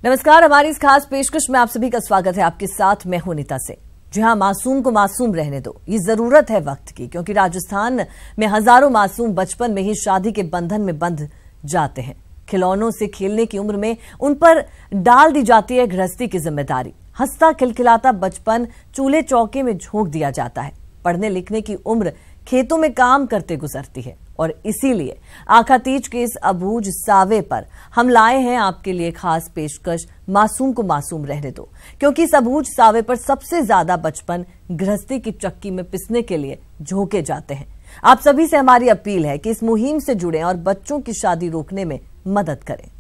नमस्कार, हमारी इस खास पेशकश में आप सभी का स्वागत है। आपके साथ मैं हूं नीता सिंह। जी हां, मासूम को मासूम रहने दो, ये जरूरत है वक्त की, क्योंकि राजस्थान में हजारों मासूम बचपन में ही शादी के बंधन में बंध जाते हैं। खिलौनों से खेलने की उम्र में उन पर डाल दी जाती है गृहस्थी की जिम्मेदारी। हंसता खिलखिलाता बचपन चूल्हे चौके में झोंक दिया जाता है। पढ़ने लिखने की उम्र खेतों में काम करते गुजरती है। और इसीलिए आखातीज के इस अबूझ सावे पर हम लाए हैं आपके लिए खास पेशकश, मासूम को मासूम रहने दो, क्योंकि इस अबूझ सावे पर सबसे ज्यादा बचपन गृहस्थी की चक्की में पिसने के लिए झोंके जाते हैं। आप सभी से हमारी अपील है कि इस मुहिम से जुड़ें और बच्चों की शादी रोकने में मदद करें।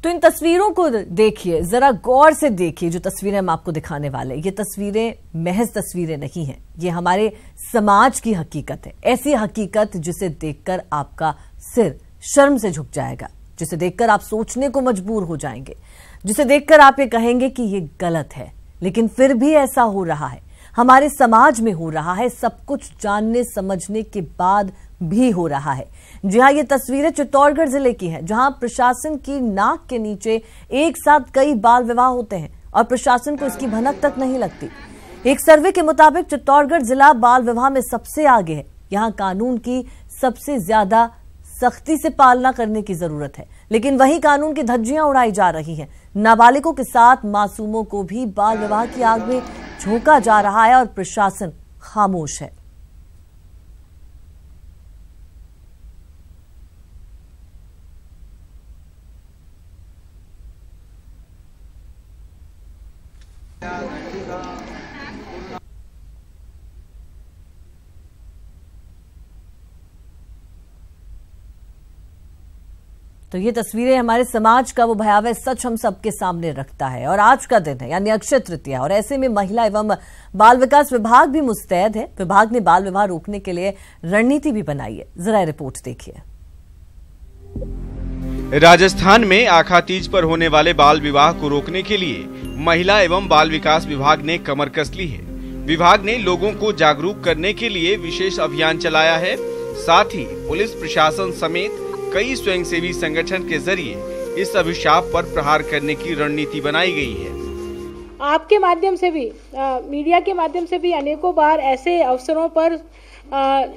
तो इन तस्वीरों को देखिए, जरा गौर से देखिए। जो तस्वीरें हम आपको दिखाने वाले, ये तस्वीरें महज तस्वीरें नहीं हैं, ये हमारे समाज की हकीकत है। ऐसी हकीकत जिसे देखकर आपका सिर शर्म से झुक जाएगा, जिसे देखकर आप सोचने को मजबूर हो जाएंगे, जिसे देखकर आप ये कहेंगे कि ये गलत है, लेकिन फिर भी ऐसा हो रहा है, हमारे समाज में हो रहा है। सब कुछ जानने समझने के बाद भी हो रहा है। जी हां, ये तस्वीरें चित्तौड़गढ़ जिले की हैं, जहां प्रशासन की नाक के नीचे एक साथ कई बाल विवाह होते हैं और प्रशासन को इसकी भनक तक नहीं लगती। एक सर्वे के मुताबिक चित्तौड़गढ़ जिला बाल विवाह में सबसे आगे है। यहां कानून की सबसे ज्यादा सख्ती से पालना करने की जरूरत है, लेकिन वहीं कानून की धज्जियां उड़ाई जा रही हैं। नाबालिगों के साथ मासूमों को भी बाल विवाह की आग में झोंका जा रहा है और प्रशासन खामोश है। तो ये तस्वीरें हमारे समाज का वो भयावह सच हम सबके सामने रखता है। और आज का दिन है, यानी अक्षय तृतीया, और ऐसे में महिला एवं बाल विकास विभाग भी मुस्तैद है। विभाग ने बाल विवाह रोकने के लिए रणनीति भी बनाई है। जरा रिपोर्ट देखिए। राजस्थान में आखातीज पर होने वाले बाल विवाह को रोकने के लिए महिला एवं बाल विकास विभाग ने कमर कस ली है। विभाग ने लोगों को जागरूक करने के लिए विशेष अभियान चलाया है। साथ ही पुलिस प्रशासन समेत कई स्वयंसेवी संगठन के जरिए इस अभिशाप पर प्रहार करने की रणनीति बनाई गई है। आपके माध्यम से भी, मीडिया के माध्यम से भी अनेकों बार ऐसे अवसरों पर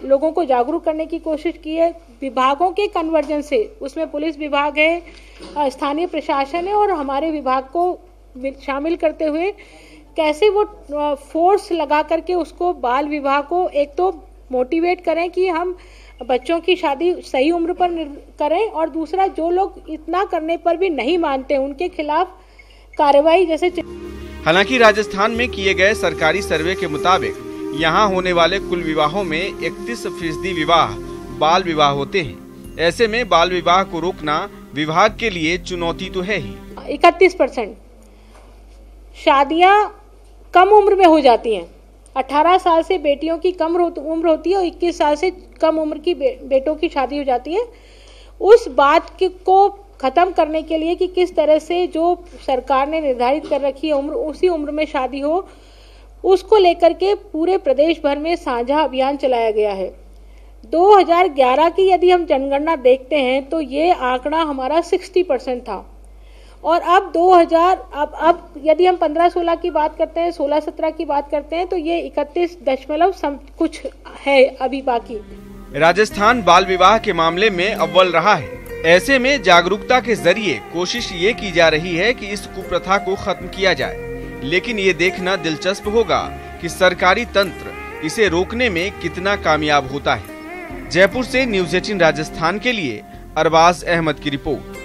लोगों को जागरूक करने की कोशिश की है। विभागों के कन्वर्जन से, उसमें पुलिस विभाग है, स्थानीय प्रशासन है, और हमारे विभाग को शामिल करते हुए कैसे वो फोर्स लगा करके उसको बाल विवाह को एक तो मोटिवेट करें कि हम बच्चों की शादी सही उम्र पर करें, और दूसरा जो लोग इतना करने पर भी नहीं मानते उनके खिलाफ कार्रवाई जैसे। हालांकि राजस्थान में किए गए सरकारी सर्वे के मुताबिक यहाँ होने वाले कुल विवाहों में 31% विवाह बाल विवाह होते हैं। ऐसे में बाल विवाह को रोकना विभाग के लिए चुनौती तो है ही। 31% शादियां कम उम्र में हो जाती हैं। 18 साल से बेटियों की कम उम्र होती है और 21 साल से कम उम्र की बेटों की शादी हो जाती है। उस बात को खत्म करने के लिए कि किस तरह से जो सरकार ने निर्धारित कर रखी है उम्र, उसी उम्र में शादी हो, उसको लेकर के पूरे प्रदेश भर में साझा अभियान चलाया गया है। 2011 की यदि हम जनगणना देखते हैं तो ये आंकड़ा हमारा 60% था, और अब 2000 अब यदि हम 15-16 की बात करते हैं, 16-17 की बात करते हैं, तो ये 31 कुछ है अभी बाकी। राजस्थान बाल विवाह के मामले में अव्वल रहा है। ऐसे में जागरूकता के जरिए कोशिश ये की जा रही है कि इस कुप्रथा को खत्म किया जाए, लेकिन ये देखना दिलचस्प होगा कि सरकारी तंत्र इसे रोकने में कितना कामयाब होता है। जयपुर से न्यूज़ 18 राजस्थान के लिए अरबाज अहमद की रिपोर्ट।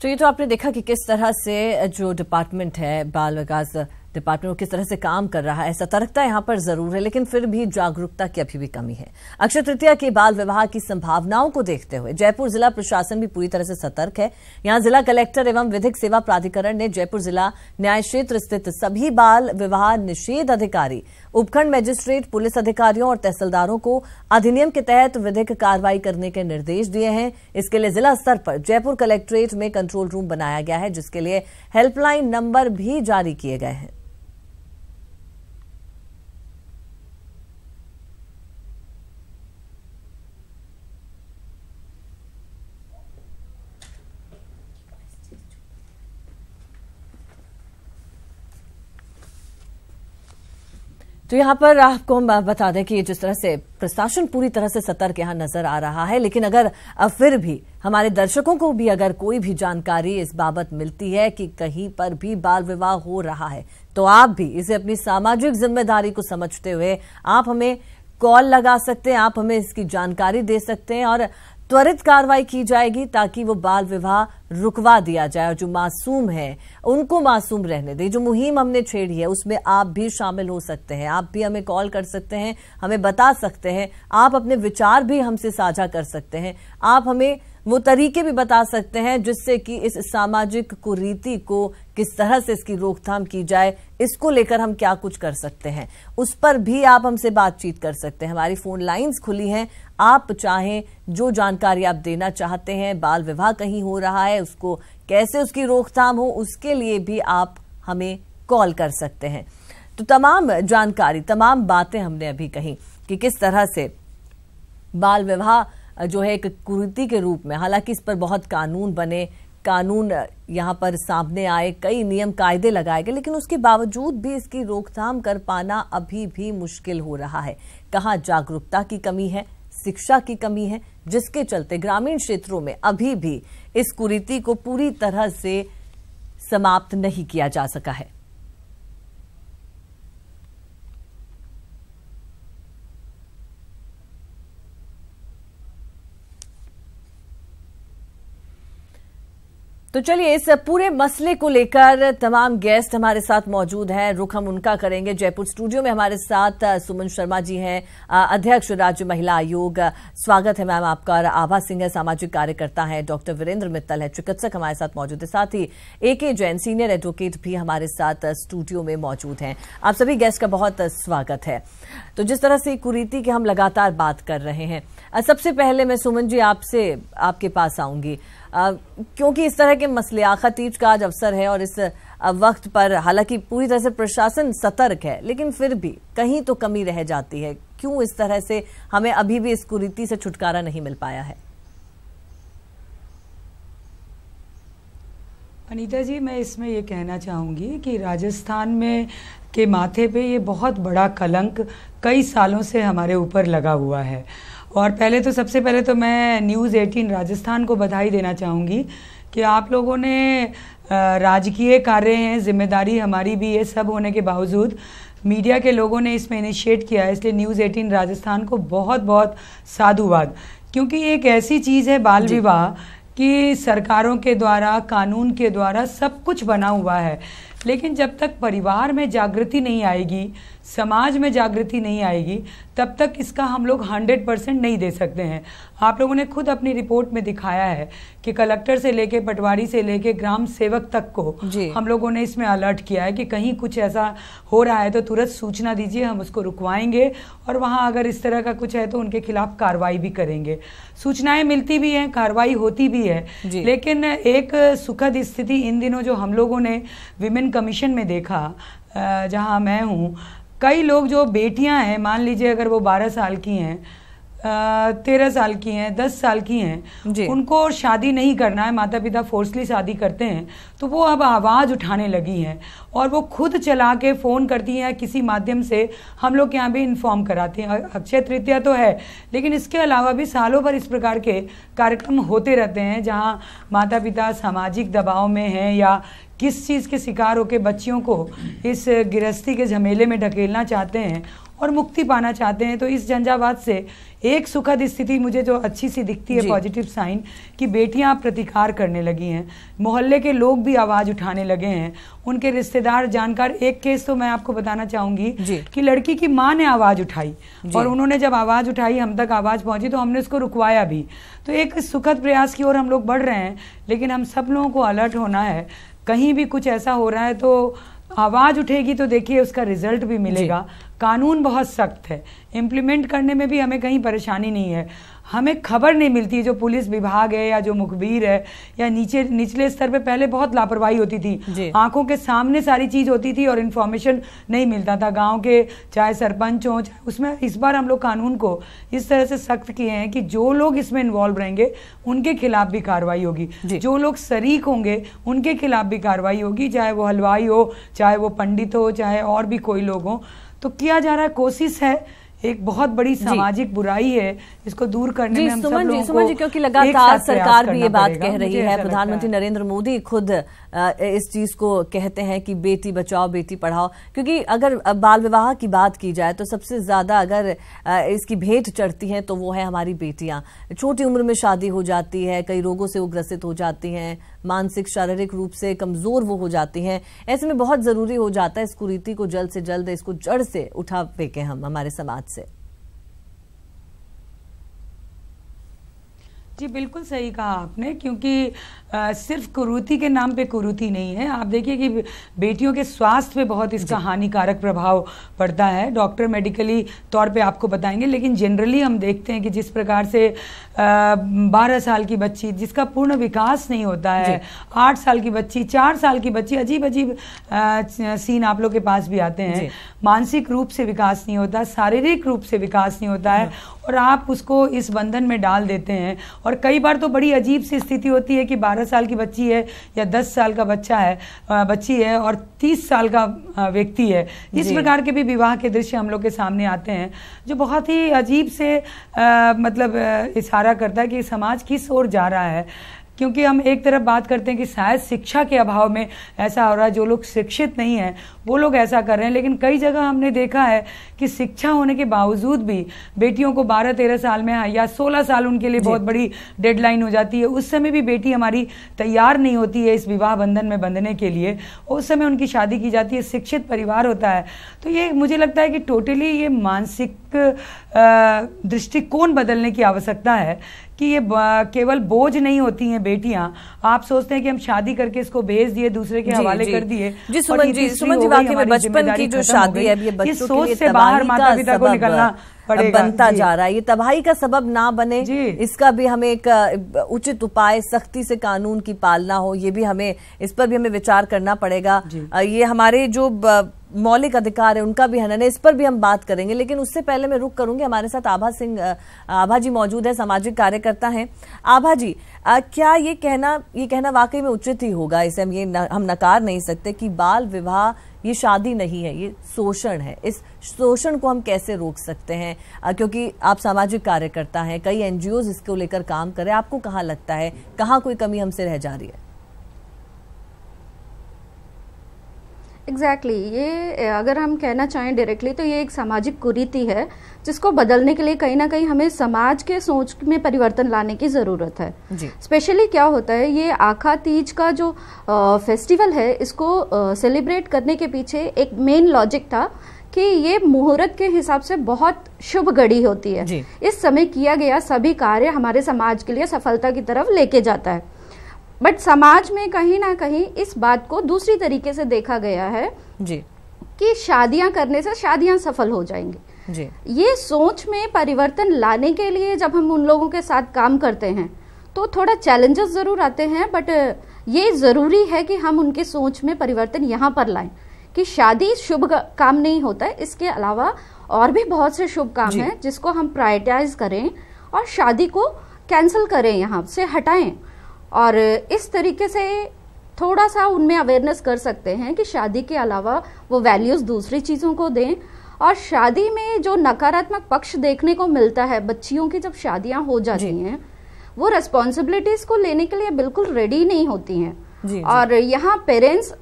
तो ये तो आपने देखा कि किस तरह से जो डिपार्टमेंट है, बाल विकास डिपार्टमेंट किस तरह से काम कर रहा है। सतर्कता यहाँ पर जरूर है, लेकिन फिर भी जागरूकता की अभी भी कमी है। अक्षय तृतीया के बाल विवाह की संभावनाओं को देखते हुए जयपुर जिला प्रशासन भी पूरी तरह से सतर्क है। यहाँ जिला कलेक्टर एवं विधिक सेवा प्राधिकरण ने जयपुर जिला न्याय क्षेत्र स्थित सभी बाल विवाह निषेध अधिकारी, उपखंड मजिस्ट्रेट, पुलिस अधिकारियों और तहसीलदारों को अधिनियम के तहत विधिक कार्रवाई करने के निर्देश दिए हैं। इसके लिए जिला स्तर पर जयपुर कलेक्ट्रेट में कंट्रोल रूम बनाया गया है, जिसके लिए हेल्पलाइन नंबर भी जारी किए गए हैं। तो यहाँ पर आपको हम बता दें कि जिस तरह से प्रशासन पूरी तरह से सतर्क यहाँ नजर आ रहा है, लेकिन अगर फिर भी हमारे दर्शकों को भी अगर कोई भी जानकारी इस बाबत मिलती है कि कहीं पर भी बाल विवाह हो रहा है, तो आप भी इसे अपनी सामाजिक जिम्मेदारी को समझते हुए आप हमें कॉल लगा सकते हैं, आप हमें इसकी जानकारी दे सकते हैं और त्वरित कार्रवाई की जाएगी ताकि वो बाल विवाह रुकवा दिया जाए और जो मासूम है उनको मासूम रहने दे। जो मुहिम हमने छेड़ी है उसमें आप भी शामिल हो सकते हैं, आप भी हमें कॉल कर सकते हैं, हमें बता सकते हैं, आप अपने विचार भी हमसे साझा कर सकते हैं, आप हमें वो तरीके भी बता सकते हैं जिससे कि इस सामाजिक कुरीति को किस तरह से इसकी रोकथाम की जाए, इसको लेकर हम क्या कुछ कर सकते हैं, उस पर भी आप हमसे बातचीत कर सकते हैं। हमारी फोन लाइंस खुली हैं, आप चाहें जो जानकारी आप देना चाहते हैं, बाल विवाह कहीं हो रहा है उसको कैसे उसकी रोकथाम हो, उसके लिए भी आप हमें कॉल कर सकते हैं। तो तमाम जानकारी, तमाम बातें हमने अभी कही कि किस तरह से बाल विवाह जो है एक कुरीति के रूप में, हालांकि इस पर बहुत कानून बने, कानून यहाँ पर सामने आए, कई नियम कायदे लगाए गए, लेकिन उसके बावजूद भी इसकी रोकथाम कर पाना अभी भी मुश्किल हो रहा है। कहाँ जागरूकता की कमी है, शिक्षा की कमी है, जिसके चलते ग्रामीण क्षेत्रों में अभी भी इस कुरीति को पूरी तरह से समाप्त नहीं किया जा सका है। तो चलिए इस पूरे मसले को लेकर तमाम गेस्ट हमारे साथ मौजूद हैं, रुख हम उनका करेंगे। जयपुर स्टूडियो में हमारे साथ सुमन शर्मा जी हैं, अध्यक्ष राज्य महिला आयोग, स्वागत है मैम आपका। और आभा सिंह है, सामाजिक कार्यकर्ता है। डॉक्टर वीरेंद्र मित्तल है, चिकित्सक हमारे साथ मौजूद है। साथ ही AK जैन सीनियर एडवोकेट भी हमारे साथ स्टूडियो में मौजूद हैं। आप सभी गेस्ट का बहुत स्वागत है। तो जिस तरह से कुरीति की हम लगातार बात कर रहे हैं, सबसे पहले मैं सुमन जी आपसे आपके पास आऊंगी, क्योंकि इस तरह के मसले, आखिर तीज का आज अवसर है और इस वक्त पर हालांकि पूरी तरह से प्रशासन सतर्क है, लेकिन फिर भी कहीं तो कमी रह जाती है। क्यों इस तरह से हमें अभी भी इस कुरीति से छुटकारा नहीं मिल पाया है? अनीता जी, मैं इसमें ये कहना चाहूँगी कि राजस्थान में के माथे पे ये बहुत बड़ा कलंक कई सालों से हमारे ऊपर लगा हुआ है। और सबसे पहले तो मैं न्यूज़ 18 राजस्थान को बधाई देना चाहूँगी कि आप लोगों ने राजकीय कार्य हैं, जिम्मेदारी हमारी भी है, सब होने के बावजूद मीडिया के लोगों ने इसमें इनिशिएट किया है, इसलिए न्यूज़ 18 राजस्थान को बहुत बहुत साधुवाद। क्योंकि एक ऐसी चीज़ है बाल विवाह कि सरकारों के द्वारा, कानून के द्वारा सब कुछ बना हुआ है, लेकिन जब तक परिवार में जागृति नहीं आएगी, समाज में जागृति नहीं आएगी, तब तक इसका हम लोग 100% नहीं दे सकते हैं। आप लोगों ने खुद अपनी रिपोर्ट में दिखाया है कि कलेक्टर से लेके, पटवारी से लेके ग्राम सेवक तक को हम लोगों ने इसमें अलर्ट किया है कि कहीं कुछ ऐसा हो रहा है तो तुरंत सूचना दीजिए, हम उसको रुकवाएंगे और वहाँ अगर इस तरह का कुछ है तो उनके खिलाफ कार्रवाई भी करेंगे। सूचनाएं मिलती भी हैं, कार्रवाई होती भी है, लेकिन एक सुखद स्थिति इन दिनों जो हम लोगों ने विमेन कमीशन में देखा, जहाँ मैं हूँ, कई लोग जो बेटियां हैं, मान लीजिए अगर वो 12 साल की हैं, 13 साल की हैं, 10 साल की हैं, उनको शादी नहीं करना है, माता पिता फोर्सली शादी करते हैं, तो वो अब आवाज़ उठाने लगी हैं और वो खुद चला के फ़ोन करती हैं, किसी माध्यम से हम लोग यहाँ भी इन्फॉर्म कराते हैं। अक्षय तृतीया तो है, लेकिन इसके अलावा भी सालों भर इस प्रकार के कार्यक्रम होते रहते हैं जहाँ माता पिता सामाजिक दबाव में हैं या किस चीज़ के शिकार होकर बच्चियों को इस गृहस्थी के झमेले में ढकेलना चाहते हैं, और मुक्ति पाना चाहते हैं। तो इस झंझावात से एक सुखद स्थिति मुझे जो अच्छी सी दिखती है, पॉजिटिव साइन, कि बेटियां प्रतिकार करने लगी हैं, मोहल्ले के लोग भी आवाज उठाने लगे हैं, उनके रिश्तेदार, जानकार। एक केस तो मैं आपको बताना चाहूंगी कि लड़की की माँ ने आवाज उठाई और उन्होंने जब आवाज उठाई, हम तक आवाज पहुंची तो हमने उसको रुकवाया भी। तो एक सुखद प्रयास की ओर हम लोग बढ़ रहे हैं, लेकिन हम सब लोगों को अलर्ट होना है। कहीं भी कुछ ऐसा हो रहा है तो आवाज उठेगी तो देखिए उसका रिजल्ट भी मिलेगा। कानून बहुत सख्त है, इम्प्लीमेंट करने में भी हमें कहीं परेशानी नहीं है। हमें खबर नहीं मिलती, जो पुलिस विभाग है या जो मुखबिर है या निचले स्तर पे पहले बहुत लापरवाही होती थी, आंखों के सामने सारी चीज होती थी और इन्फॉर्मेशन नहीं मिलता था। गांव के चाहे सरपंच हो, उसमें इस बार हम लोग कानून को इस तरह से सख्त किए हैं कि जो लोग इसमें इन्वॉल्व रहेंगे उनके खिलाफ भी कार्रवाई होगी, जो लोग शरीक होंगे उनके खिलाफ भी कार्रवाई होगी, चाहे वो हलवाई हो, चाहे वो पंडित हो, चाहे और भी कोई लोग हो। तो किया जा रहा है, कोशिश है, एक बहुत बड़ी सामाजिक बुराई है, इसको दूर करने में हम सब लोगों को, सुमन जी, क्योंकि लगातार सरकार भी ये बात कह रही है, प्रधानमंत्री नरेंद्र मोदी खुद इस चीज को कहते हैं कि बेटी बचाओ बेटी पढ़ाओ। क्योंकि अगर बाल विवाह की बात की जाए तो सबसे ज्यादा अगर इसकी भेंट चढ़ती है तो वो है हमारी बेटियां। छोटी उम्र में शादी हो जाती है, कई रोगों से वो ग्रसित हो जाती हैं, मानसिक शारीरिक रूप से कमजोर वो हो जाती हैं। ऐसे में बहुत जरूरी हो जाता है इस कुरीति को जल्द से जल्द, इसको जड़ से उठा फेंके हम हमारे समाज से। जी बिल्कुल सही कहा आपने, क्योंकि सिर्फ कुरीति के नाम पे कुरीति नहीं है। आप देखिए कि बेटियों के स्वास्थ्य पे बहुत इसका हानिकारक प्रभाव पड़ता है। डॉक्टर मेडिकली तौर पे आपको बताएंगे, लेकिन जनरली हम देखते हैं कि जिस प्रकार से 12 साल की बच्ची जिसका पूर्ण विकास नहीं होता है, 8 साल की बच्ची, 4 साल की बच्ची, अजीब अजीब सीन आप लोग के पास भी आते हैं। मानसिक रूप से विकास नहीं होता, शारीरिक रूप से विकास नहीं होता है, और आप उसको इस बंधन में डाल देते हैं। और कई बार तो बड़ी अजीब सी स्थिति होती है कि 12 साल की बच्ची है या 10 साल का बच्ची है और 30 साल का व्यक्ति है। इस प्रकार के भी विवाह के दृश्य हम लोग के सामने आते हैं, जो बहुत ही अजीब से मतलब इशारा करता है कि समाज किस ओर जा रहा है। क्योंकि हम एक तरफ बात करते हैं कि शायद शिक्षा के अभाव में ऐसा हो रहा है, जो लोग शिक्षित नहीं हैं वो लोग ऐसा कर रहे हैं, लेकिन कई जगह हमने देखा है कि शिक्षा होने के बावजूद भी बेटियों को 12-13 साल में या 16 साल उनके लिए बहुत बड़ी डेडलाइन हो जाती है। उस समय भी बेटी हमारी तैयार नहीं होती है इस विवाह बंधन में बंधने के लिए, उस समय उनकी शादी की जाती है, शिक्षित परिवार होता है। तो ये मुझे लगता है कि टोटली ये मानसिक दृष्टिकोण बदलने की आवश्यकता है कि ये केवल बोझ नहीं होती हैं बेटियां। आप सोचते हैं कि हम शादी करके इसको भेज दिए, दूसरे के हवाले कर दिए। जी सुमन जी वाकई में बचपन की जो शादी है, ये बच्चों के लिए से बाहर माता पिता को निकलना बनता जा रहा है। ये तबाही का सबब ना बने, इसका भी हमें एक उचित उपाय, सख्ती से कानून की पालना हो, ये भी हमें, इस पर भी हमें विचार करना पड़ेगा। ये हमारे जो मौलिक अधिकार है उनका भी हनन है, इस पर भी हम बात करेंगे। लेकिन उससे पहले मैं रुक करूंगी, हमारे साथ आभा जी मौजूद है, सामाजिक कार्यकर्ता हैं। आभा जी, क्या ये कहना वाकई में उचित ही होगा, इसे हम नकार नहीं सकते कि बाल विवाह ये शादी नहीं है, ये शोषण है। इस शोषण को हम कैसे रोक सकते हैं? क्योंकि आप सामाजिक कार्यकर्ता हैं, कई एनजीओज इसको लेकर काम कर रहे हैं, आपको कहाँ लगता है कहाँ कोई कमी हमसे रह जा रही है? एग्जैक्टली ये अगर हम कहना चाहें डायरेक्टली तो ये एक सामाजिक कुरीति है, जिसको बदलने के लिए कहीं ना कहीं हमें समाज के सोच में परिवर्तन लाने की ज़रूरत है। स्पेशली क्या होता है, ये आखा तीज का जो फेस्टिवल है, इसको सेलिब्रेट करने के पीछे एक मेन लॉजिक था कि ये मुहूर्त के हिसाब से बहुत शुभ घड़ी होती है। इस समय किया गया सभी कार्य हमारे समाज के लिए सफलता की तरफ लेके जाता है। बट समाज में कहीं ना कहीं इस बात को दूसरी तरीके से देखा गया है कि शादियां करने से शादियां सफल हो जाएंगी। ये सोच में परिवर्तन लाने के लिए जब हम उन लोगों के साथ काम करते हैं तो थोड़ा चैलेंजेस जरूर आते हैं, बट ये जरूरी है कि हम उनके सोच में परिवर्तन यहाँ पर लाएं कि शादी शुभ काम नहीं होता है, इसके अलावा और भी बहुत से शुभ काम हैं जिसको हम प्रायोरिटाइज करें और शादी को कैंसिल करें, यहाँ से हटाएं। और इस तरीके से थोड़ा सा उनमें अवेयरनेस कर सकते हैं कि शादी के अलावा वो वैल्यूज दूसरी चीज़ों को दें। और शादी में जो नकारात्मक पक्ष देखने को मिलता है, बच्चियों की जब शादियां हो जाती हैं वो रिस्पॉन्सिबिलिटीज को लेने के लिए बिल्कुल रेडी नहीं होती हैं। और यहाँ पेरेंट्स,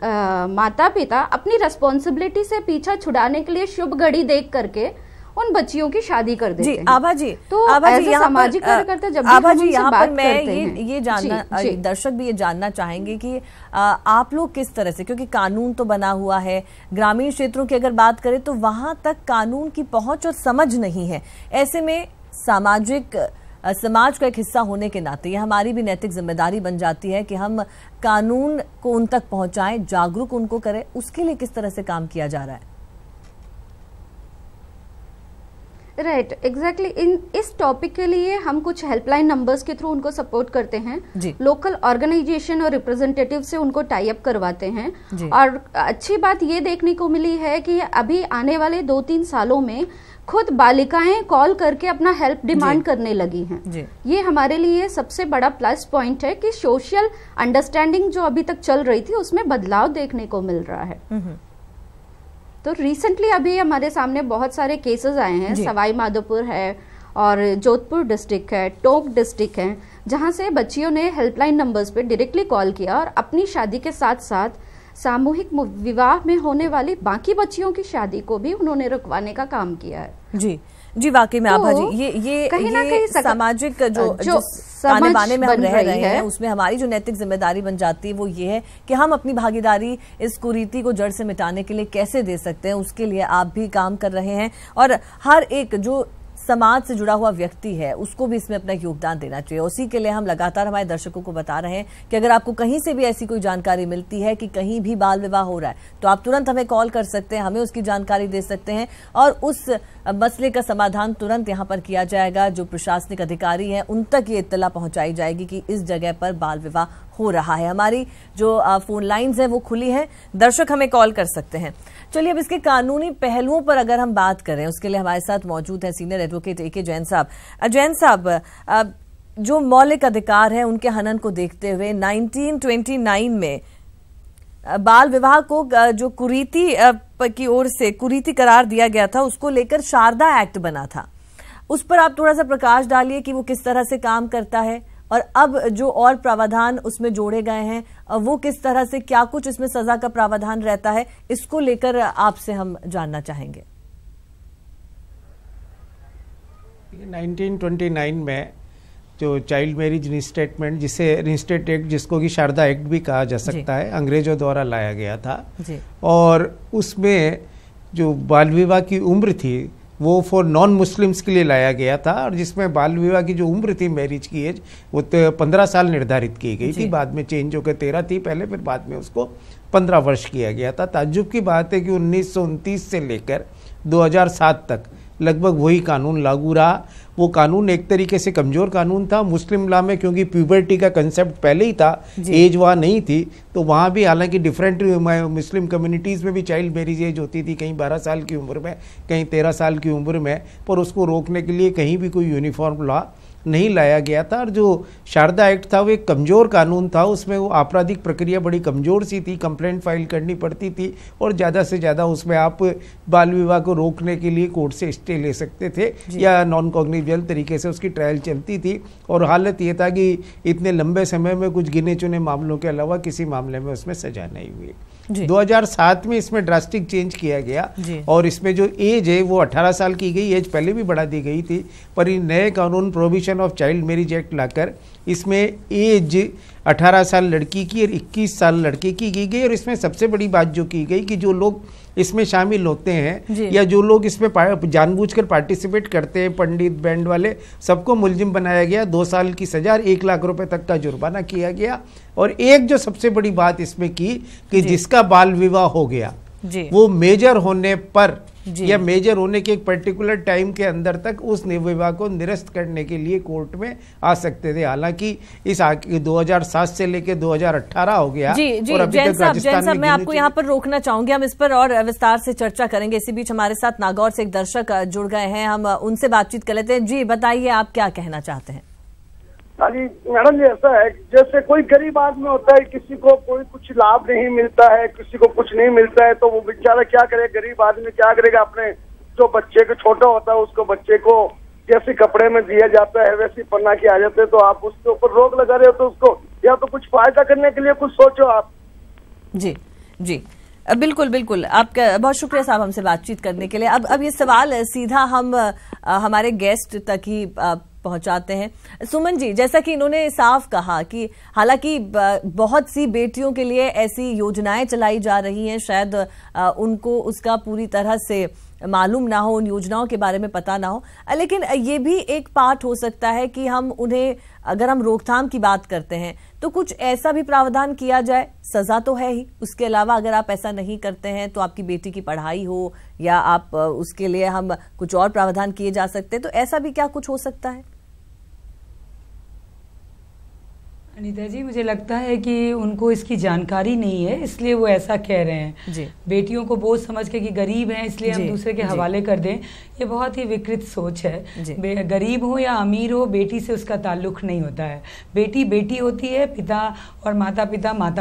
माता पिता अपनी रिस्पॉन्सिबिलिटी से पीछा छुड़ाने के लिए शुभ घड़ी देख करके उन बच्चियों की शादी कर देते हैं। आभा जी, तो सामाजिक कार्यकर्ता जब आभा जी यहाँ पर मैं ये जानना, दर्शक भी ये जानना चाहेंगे कि आप लोग किस तरह से, क्योंकि कानून तो बना हुआ है, ग्रामीण क्षेत्रों की अगर बात करें तो वहां तक कानून की पहुंच और समझ नहीं है। ऐसे में समाज का एक हिस्सा होने के नाते ये हमारी भी नैतिक जिम्मेदारी बन जाती है कि हम कानून को उन तक पहुंचाएं, जागरूक उनको करें। उसके लिए किस तरह से काम किया जा रहा है? Right, exactly. इस टॉपिक के लिए हम कुछ हेल्पलाइन नंबर्स के थ्रू उनको सपोर्ट करते हैं, लोकल ऑर्गेनाइजेशन और रिप्रेजेंटेटिव से उनको टाई अप करवाते हैं। और अच्छी बात ये देखने को मिली है कि अभी आने वाले 2-3 सालों में खुद बालिकाएं कॉल करके अपना हेल्प डिमांड करने लगी हैं। ये हमारे लिए सबसे बड़ा प्लस पॉइंट है कि सोशल अंडरस्टैंडिंग जो अभी तक चल रही थी उसमें बदलाव देखने को मिल रहा है। तो रिसेंटली अभी हमारे सामने बहुत सारे केसेस आए हैं, सवाई माधोपुर है और जोधपुर डिस्ट्रिक्ट है, टोंक डिस्ट्रिक्ट है, जहां से बच्चियों ने हेल्पलाइन नंबर्स पे डायरेक्टली कॉल किया और अपनी शादी के साथ साथ सामूहिक विवाह में होने वाली बाकी बच्चियों की शादी को भी उन्होंने रुकवाने का काम किया है। जी वाकई में आभा जी, ये कहीं ना कहीं सामाजिक जो ताने बाने में हम रह रहे हैं उसमें हमारी जो नैतिक जिम्मेदारी बन जाती है वो ये है कि हम अपनी भागीदारी इस कुरीति को जड़ से मिटाने के लिए कैसे दे सकते हैं। उसके लिए आप भी काम कर रहे हैं और हर एक जो समाज से जुड़ा हुआ व्यक्ति है उसको भी इसमें अपना योगदान देना चाहिए। उसी के लिए हम लगातार हमारे दर्शकों को बता रहे हैं कि अगर आपको कहीं से भी ऐसी कोई जानकारी मिलती है कि कहीं भी बाल विवाह हो रहा है तो आप तुरंत हमें कॉल कर सकते हैं, हमें उसकी जानकारी दे सकते हैं और उस मसले का समाधान तुरंत यहाँ पर किया जाएगा। जो प्रशासनिक अधिकारी हैं उन तक ये इत्तला पहुंचाई जाएगी कि इस जगह पर बाल विवाह हो रहा है। हमारी जो फोन लाइन्स हैं वो खुली हैं, दर्शक हमें कॉल कर सकते हैं। चलिए अब इसके कानूनी पहलुओं पर अगर हम बात करें, उसके लिए हमारे साथ मौजूद है सीनियर एडवोकेट ए.के. जैन साहब। जैन साहब, जो मौलिक अधिकार है उनके हनन को देखते हुए 1929 में बाल विवाह को जो कुरीति की ओर से कुरीति करार दिया गया था उसको लेकर शारदा एक्ट बना था। उस पर आप थोड़ा सा प्रकाश डालिए कि वो किस तरह से काम करता है और अब जो और प्रावधान उसमें जोड़े गए हैं वो किस तरह से, क्या कुछ इसमें सजा का प्रावधान रहता है, इसको लेकर आपसे हम जानना चाहेंगे। 1929 में जो चाइल्ड मैरिज रिस्टेटमेंट, जिसे रिस्टेट एक्ट, जिसको कि शारदा एक्ट भी कहा जा सकता है, अंग्रेजों द्वारा लाया गया था और उसमें जो बाल विवाह की उम्र थी वो फॉर नॉन मुस्लिम्स के लिए लाया गया था और जिसमें बाल विवाह की जो उम्र थी, मैरिज की एज, वो 15 साल निर्धारित की गई थी। बाद में चेंज होकर 13 थी पहले, फिर बाद में उसको 15 वर्ष किया गया था। ताज्जुब की बात है कि 1929 से लेकर 2007 तक लगभग वही कानून लागू रहा। वो कानून एक तरीके से कमज़ोर कानून था मुस्लिम लॉ में, क्योंकि प्यूबर्टी का कंसेप्ट पहले ही था, एज वहाँ नहीं थी। तो वहाँ भी हालांकि डिफरेंट मुस्लिम कम्युनिटीज़ में भी चाइल्ड मैरिज एज होती थी, कहीं 12 साल की उम्र में, कहीं 13 साल की उम्र में, पर उसको रोकने के लिए कहीं भी कोई यूनिफॉर्म लॉ नहीं लाया गया था। और जो शारदा एक्ट था वो एक कमज़ोर कानून था, उसमें वो आपराधिक प्रक्रिया बड़ी कमज़ोर सी थी, कंप्लेंट फाइल करनी पड़ती थी और ज़्यादा से ज़्यादा उसमें आप बाल विवाह को रोकने के लिए कोर्ट से स्टे ले सकते थे या नॉन कॉग्निजेबल तरीके से उसकी ट्रायल चलती थी। और हालत ये था कि इतने लंबे समय में कुछ गिने चुने मामलों के अलावा किसी मामले में उसमें सजा नहीं हुई। 2007 में इसमें ड्रास्टिक चेंज किया गया और इसमें जो एज है वो 18 साल की गई, एज पहले भी बढ़ा दी गई थी, पर इन नए कानून provision of child marriage act लाकर इसमें एज 18 साल लड़की की और 21 साल लड़के की गई। और इसमें सबसे बड़ी बात जो की गई कि जो लोग इसमें शामिल होते हैं या जो लोग इसमें जानबूझकर पार्टिसिपेट करते हैं, पंडित, बैंड वाले, सबको मुलजिम बनाया गया। 2 साल की सजा और 1 लाख रुपए तक का जुर्माना किया गया। और एक जो सबसे बड़ी बात इसमें की कि जिसका बाल विवाह हो गया वो मेजर होने पर या मेजर होने के एक पर्टिकुलर टाइम के अंदर तक उस विवाह को निरस्त करने के लिए कोर्ट में आ सकते थे। हालांकि इस 2007 से लेकर 2018 हो गया। और अभी तक राजस्थान में मैं आपको यहाँ पर रोकना चाहूंगी, हम इस पर और विस्तार से चर्चा करेंगे। इसी बीच हमारे साथ नागौर से एक दर्शक जुड़ गए हैं, हम उनसे बातचीत कर लेते हैं। जी बताइए, आप क्या कहना चाहते हैं? हाँ जी मैडम जी, ऐसा है जैसे कोई गरीब आदमी होता है, किसी को कोई कुछ लाभ नहीं मिलता है, किसी को कुछ नहीं मिलता है, तो वो बेचारा क्या करे, गरीब आदमी क्या करेगा, अपने जो बच्चे को छोटा होता है उसको बच्चे को जैसे कपड़े में दिया जाता है वैसे पन्ना के आ जाते हैं, तो आप उसके ऊपर रोक लगा रहे हो, तो उसको या तो कुछ फायदा करने के लिए कुछ सोचो आप। जी जी बिल्कुल बिल्कुल, आपका बहुत शुक्रिया साहब हमसे बातचीत करने के लिए। अब ये सवाल सीधा हम हमारे गेस्ट तक ही पहुंचाते हैं। सुमन जी, जैसा कि इन्होंने साफ कहा कि हालांकि बहुत सी बेटियों के लिए ऐसी योजनाएं चलाई जा रही हैं, शायद उनको उसका पूरी तरह से मालूम ना हो, उन योजनाओं के बारे में पता ना हो, लेकिन ये भी एक पार्ट हो सकता है कि हम उन्हें, अगर हम रोकथाम की बात करते हैं तो कुछ ऐसा भी प्रावधान किया जाए। सजा तो है ही, उसके अलावा अगर आप ऐसा नहीं करते हैं तो आपकी बेटी की पढ़ाई हो या आप उसके लिए हम कुछ और प्रावधान किए जा सकते हैं, तो ऐसा भी क्या कुछ हो सकता है? अनीता जी, मुझे लगता है कि उनको इसकी जानकारी नहीं है, इसलिए वो ऐसा कह रहे हैं जी। बेटियों को बोझ समझ के कि गरीब हैं इसलिए हम दूसरे के हवाले कर दें, ये बहुत ही विकृत सोच है। गरीब हो या अमीर हो, बेटी से उसका ताल्लुक नहीं होता है। बेटी बेटी होती है, पिता और माता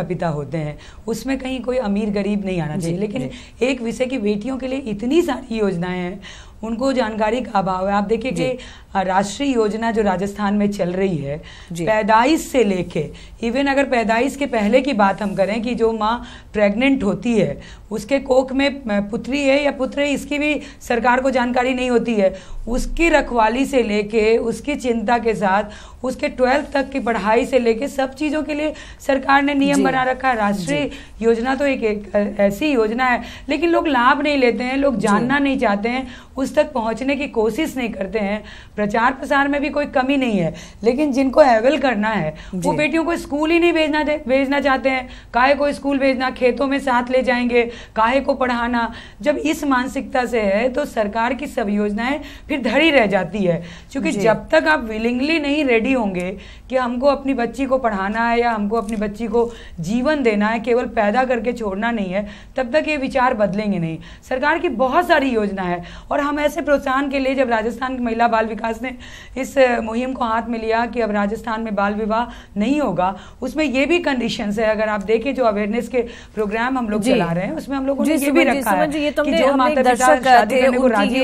पिता होते हैं, उसमें कहीं कोई अमीर गरीब नहीं आना चाहिए। लेकिन एक विषय की बेटियों के लिए इतनी सारी योजनाएं हैं, उनको जानकारी का अभाव है। आप देखिए कि राष्ट्रीय योजना जो राजस्थान में चल रही है, पैदाइश से लेके इवन अगर पैदाइश के पहले की बात हम करें कि जो माँ प्रेग्नेंट होती है उसके कोख में पुत्री है या पुत्र है, इसकी भी सरकार को जानकारी नहीं होती है। उसकी रखवाली से लेके, उसकी चिंता के साथ उसके 12th तक की पढ़ाई से लेके सब चीज़ों के लिए सरकार ने नियम बना रखा है। राष्ट्रीय योजना तो एक ऐसी योजना है, लेकिन लोग लाभ नहीं लेते हैं, लोग जानना नहीं चाहते हैं, उस तक पहुंचने की कोशिश नहीं करते हैं। प्रचार प्रसार में भी कोई कमी नहीं है, लेकिन जिनको अवेल करना है वो बेटियों को स्कूल ही नहीं भेजना चाहते हैं। काहे को स्कूल भेजना, खेतों में साथ ले जाएंगे, काहे को पढ़ाना। जब इस मानसिकता से है तो सरकार की सब योजनाएं फिर धड़ी रह जाती है, क्योंकि जब तक आप विलिंगली नहीं रेडी होंगे कि हमको अपनी बच्ची को पढ़ाना है या हमको अपनी बच्ची को जीवन देना है, केवल पैदा करके छोड़ना नहीं है, तब तक ये विचार बदलेंगे नहीं। सरकार की बहुत सारी योजना है और हम ऐसे प्रोत्साहन के लिए, जब राजस्थान की महिला बाल विकास ने इस मुहिम को हाथ में लिया कि अब राजस्थान में बाल विवाह नहीं होगा, उसमें ये भी कंडीशंस है। अगर आप देखें जो अवेयरनेस के प्रोग्राम हम लोग चला रहे हैं उसमें हम लोगों ने ये भी रखा है कि जो माता पिता शादी करने को राजी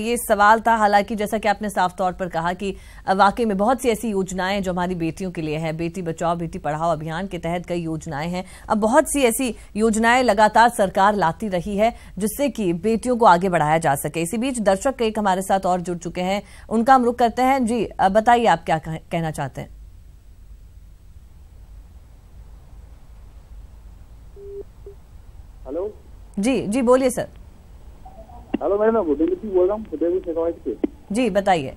ये सवाल था। हालांकि जैसा कि आपने साफ तौर पर कहा कि वाकई में बहुत सी ऐसी योजनाएं जो हमारी बेटियों के लिए है, बेटी बचाओ बेटी पढ़ाओ अभियान के तहत कई योजनाएं हैं। अब बहुत सी ऐसी योजनाएं लगातार सरकार लाती रही है जिससे कि बेटियों को आगे बढ़ाया जा सके। इसी बीच दर्शक एक हमारे साथ और जुड़ चुके हैं, उनका हम रुख करते हैं। जी बताइए, आप क्या कहना चाहते हैं? हेलो जी बोलिए सर। हेलो मैडम, मैं फतेहपुर बोल रहा हूँ, फतेहपुर शेखावाटी से। जी बताइए।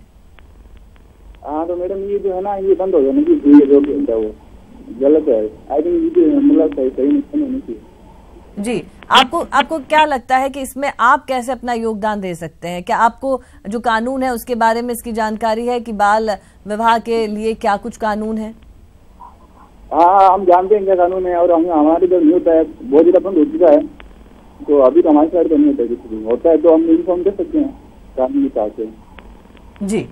हाँ तो मैडम ये जो है ना, ये बंद हो जाना कि ये जो होता है वो गलत है। आई थिंक ये मतलब सही नहीं होनी चाहिए। जी आपको क्या लगता है कि इसमें आप कैसे अपना योगदान दे सकते हैं? क्या आपको जो कानून है उसके बारे में इसकी जानकारी है कि बाल विवाह के लिए क्या कुछ कानून है? हाँ, हम जानते हैं क्या कानून है और हमारे इधर नहीं होता है, बहुत ज्यादा बंद हो चुका है। तो अभी तो हमारे साइड तो नहीं होता है, कुछ भी होता है तो हम इन्फॉर्म कर सकते हैं कानूनी हिसाब से। जी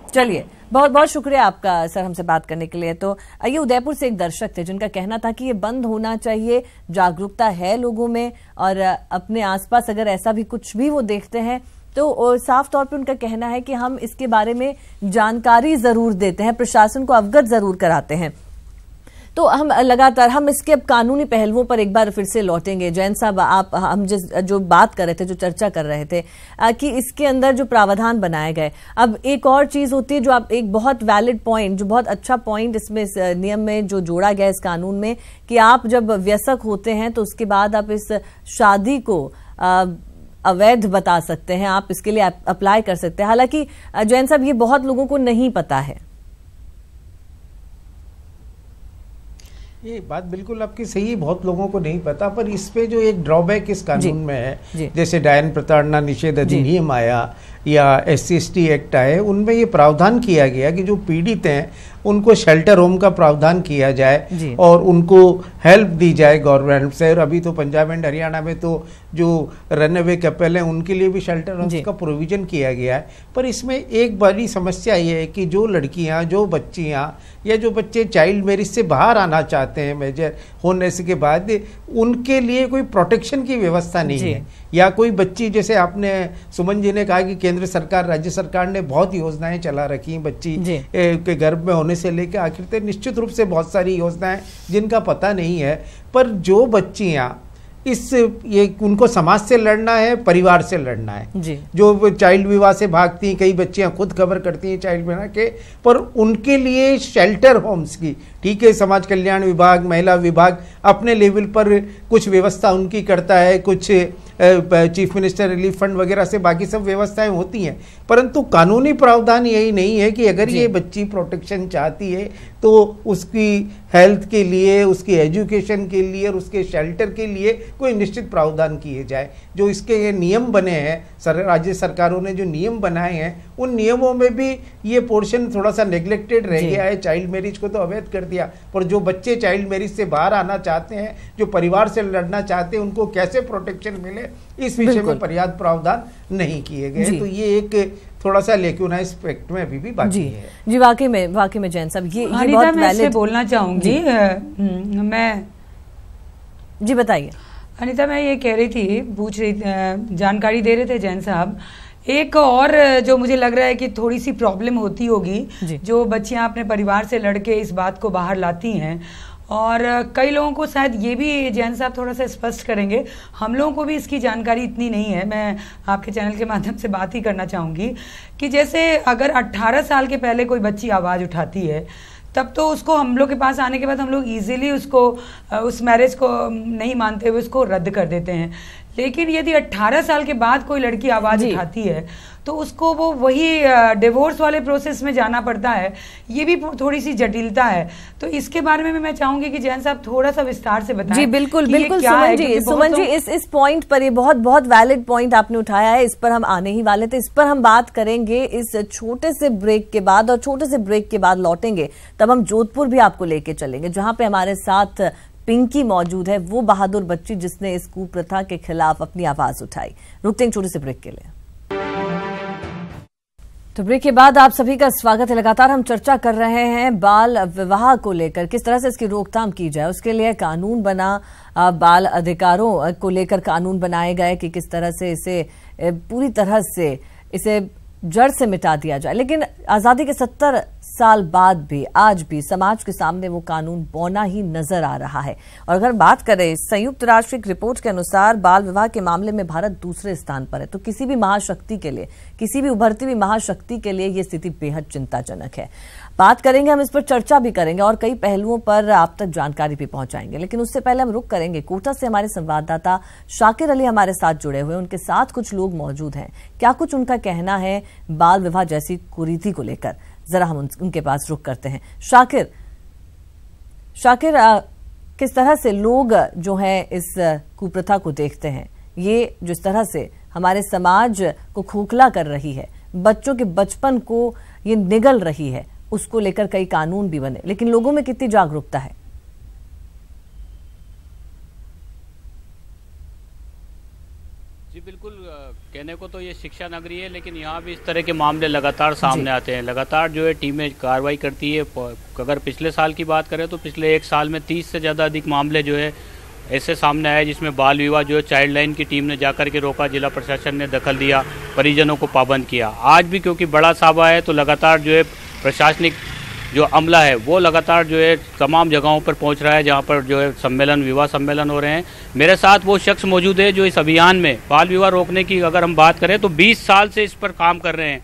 चलिए, बहुत बहुत शुक्रिया आपका सर हमसे बात करने के लिए। तो ये उदयपुर से एक दर्शक थे जिनका कहना था कि ये बंद होना चाहिए, जागरूकता है लोगों में और अपने आसपास अगर ऐसा भी कुछ भी वो देखते हैं तो साफ तौर पे उनका कहना है कि हम इसके बारे में जानकारी जरूर देते हैं, प्रशासन को अवगत जरूर कराते हैं। तो हम लगातार हम इसके अब कानूनी पहलुओं पर एक बार फिर से लौटेंगे। जैन साहब, आप हम जो बात कर रहे थे, जो चर्चा कर रहे थे कि इसके अंदर जो प्रावधान बनाए गए, अब एक और चीज होती है जो आप एक बहुत वैलिड पॉइंट, जो बहुत अच्छा पॉइंट इसमें इस नियम में जो जोड़ा गया इस कानून में, कि आप जब वयस्क होते हैं तो उसके बाद आप इस शादी को अवैध बता सकते हैं, आप इसके लिए अप्लाई कर सकते हैं। हालांकि जैन साहब ये बहुत लोगों को नहीं पता है। ये बात बिल्कुल आपकी सही है, बहुत लोगों को नहीं पता, पर इस पे जो एक ड्रॉबैक इस कानून में है, जैसे डायन प्रताड़ना निषेध अधिनियम आया या SC/ST एक्ट आए, उनमें ये प्रावधान किया गया कि जो पीड़ित हैं उनको शेल्टर होम का प्रावधान किया जाए और उनको हेल्प दी जाए गवर्नमेंट से। और अभी तो पंजाब एंड हरियाणा में तो जो रनअवे कपल हैं उनके लिए भी शेल्टर होम्स का प्रोविजन किया गया है। पर इसमें एक बड़ी समस्या ये है कि जो लड़कियां, जो बच्चियां या जो बच्चे चाइल्ड मैरिज से बाहर आना चाहते हैं मेजर होने के बाद, उनके लिए कोई प्रोटेक्शन की व्यवस्था नहीं है। या कोई बच्ची, जैसे आपने सुमन जी ने कहा कि केंद्र सरकार, राज्य सरकार ने बहुत योजनाएं चला रखी हैं बच्ची के गर्भ में होने से लेकर आखिर तक, निश्चित रूप से बहुत सारी योजनाएं जिनका पता नहीं है, पर जो बच्चियां ये उनको समाज से लड़ना है, परिवार से लड़ना है जी। जो चाइल्ड विवाह से भागती हैं, कई बच्चियां खुद खबर करती हैं चाइल्ड विवाह के, पर उनके लिए शेल्टर होम्स की, ठीक है, समाज कल्याण विभाग, महिला विभाग अपने लेवल पर कुछ व्यवस्था उनकी करता है, कुछ चीफ मिनिस्टर रिलीफ फंड वगैरह से बाकी सब व्यवस्थाएं होती हैं, परंतु कानूनी प्रावधान यही नहीं है कि अगर ये बच्ची प्रोटेक्शन चाहती है तो उसकी हेल्थ के लिए, उसकी एजुकेशन के लिए और उसके शेल्टर के लिए कोई निश्चित प्रावधान किए जाए। जो इसके नियम बने हैं, राज्य सरकारों ने जो नियम बनाए हैं, उन नियमों में भी ये पोर्शन थोड़ा सा नेग्लेक्टेड रह गया है। चाइल्ड मैरिज को तो अवैध कर दिया, पर जो बच्चे चाइल्ड मैरिज से बाहर आना चाहते हैं, जो परिवार से लड़ना चाहते हैं, उनको कैसे प्रोटेक्शन मिले, इस विषय में पर्याप्त प्रावधान नहीं किए गए। तो ये एक थोड़ा सा लेकिन एस्पेक्ट में अभी भी बाकी है जी। वाकई में जैन साहब ये बहुत वैलिड बोलना चाहूंगी मैं जी। बताइए अनीता, मैं ये कह रही थी, पूछ रही, जानकारी दे रहे थे जैन साहब, एक और जो मुझे लग रहा है कि थोड़ी सी प्रॉब्लम होती होगी, जो बच्चियां अपने परिवार से लड़के इस बात को बाहर लाती हैं, और कई लोगों को शायद ये भी जैन साहब थोड़ा सा स्पष्ट करेंगे, हम लोगों को भी इसकी जानकारी इतनी नहीं है। मैं आपके चैनल के माध्यम से बात ही करना चाहूँगी कि जैसे अगर 18 साल के पहले कोई बच्ची आवाज़ उठाती है, तब तो उसको हम लोग के पास आने के बाद हम लोग इजीली उसको उस मैरिज को नहीं मानते हुए उसको रद्द कर देते हैं। लेकिन यदि 18 साल के बाद कोई लड़की आवाज़ उठाती है तो उसको वो वही डिवोर्स वाले प्रोसेस में जाना पड़ता है। ये भी थोड़ी सी जटिलता है, तो इसके बारे में मैं चाहूंगी कि जैन साहब थोड़ा सा विस्तार से बताएं। जी बिल्कुल सुमन जी इस पॉइंट पर, ये बहुत वैलिड पॉइंट आपने उठाया है, इस पर हम आने ही वाले थे, इस पर हम बात करेंगे इस छोटे से ब्रेक के बाद, और छोटे से ब्रेक के बाद लौटेंगे तब हम जोधपुर भी आपको लेके चलेंगे, जहां पे हमारे साथ पिंकी मौजूद है, वो बहादुर बच्ची जिसने इस कुप्रथा के खिलाफ अपनी आवाज उठाई। रुकते हैं छोटे से ब्रेक के लिए। तो ब्रेक के बाद आप सभी का स्वागत है। लगातार हम चर्चा कर रहे हैं बाल विवाह को लेकर, किस तरह से इसकी रोकथाम की जाए, उसके लिए कानून बना, बाल अधिकारों को लेकर कानून बनाए गए कि किस तरह से इसे पूरी तरह से इसे जड़ से मिटा दिया जाए। लेकिन आजादी के 70 साल बाद भी आज भी समाज के सामने वो कानून बौना ही नजर आ रहा है। और अगर बात करें संयुक्त राष्ट्र की रिपोर्ट के अनुसार बाल विवाह के मामले में भारत दूसरे स्थान पर है। तो किसी भी महाशक्ति के लिए, किसी भी उभरती हुई महाशक्ति के लिए ये स्थिति बेहद चिंताजनक है। बात करेंगे, हम इस पर चर्चा भी करेंगे और कई पहलुओं पर आप तक जानकारी भी पहुंचाएंगे। लेकिन उससे पहले हम रुक करेंगे, कोटा से हमारे संवाददाता शाकिर अली हमारे साथ जुड़े हुए, उनके साथ कुछ लोग मौजूद हैं। क्या कुछ उनका कहना है बाल विवाह जैसी कुरीति को लेकर, जरा हम उनके पास रुक करते हैं। शाकिर, किस तरह से लोग जो हैं इस कुप्रथा को देखते हैं, ये जिस तरह से हमारे समाज को खोखला कर रही है, बच्चों के बचपन को ये निगल रही है, उसको लेकर कई कानून भी बने, लेकिन लोगों में कितनी जागरूकता है? जी बिल्कुल, कहने को तो ये शिक्षा नगरी है, लेकिन यहाँ भी इस तरह के मामले लगातार सामने आते हैं। लगातार जो है टीमें कार्रवाई करती है। अगर पिछले साल की बात करें तो पिछले एक साल में 30 से ज़्यादा अधिक मामले जो है ऐसे सामने आए जिसमें बाल विवाह जो है चाइल्ड लाइन की टीम ने जाकर के रोका, जिला प्रशासन ने दखल दिया, परिजनों को पाबंद किया। आज भी क्योंकि बड़ा साबा है तो लगातार जो है प्रशासनिक जो अमला है वो लगातार जो है तमाम जगहों पर पहुंच रहा है जहां पर जो है सम्मेलन, विवाह सम्मेलन हो रहे हैं। मेरे साथ वो शख्स मौजूद है जो इस अभियान में बाल विवाह रोकने की अगर हम बात करें तो 20 साल से इस पर काम कर रहे हैं।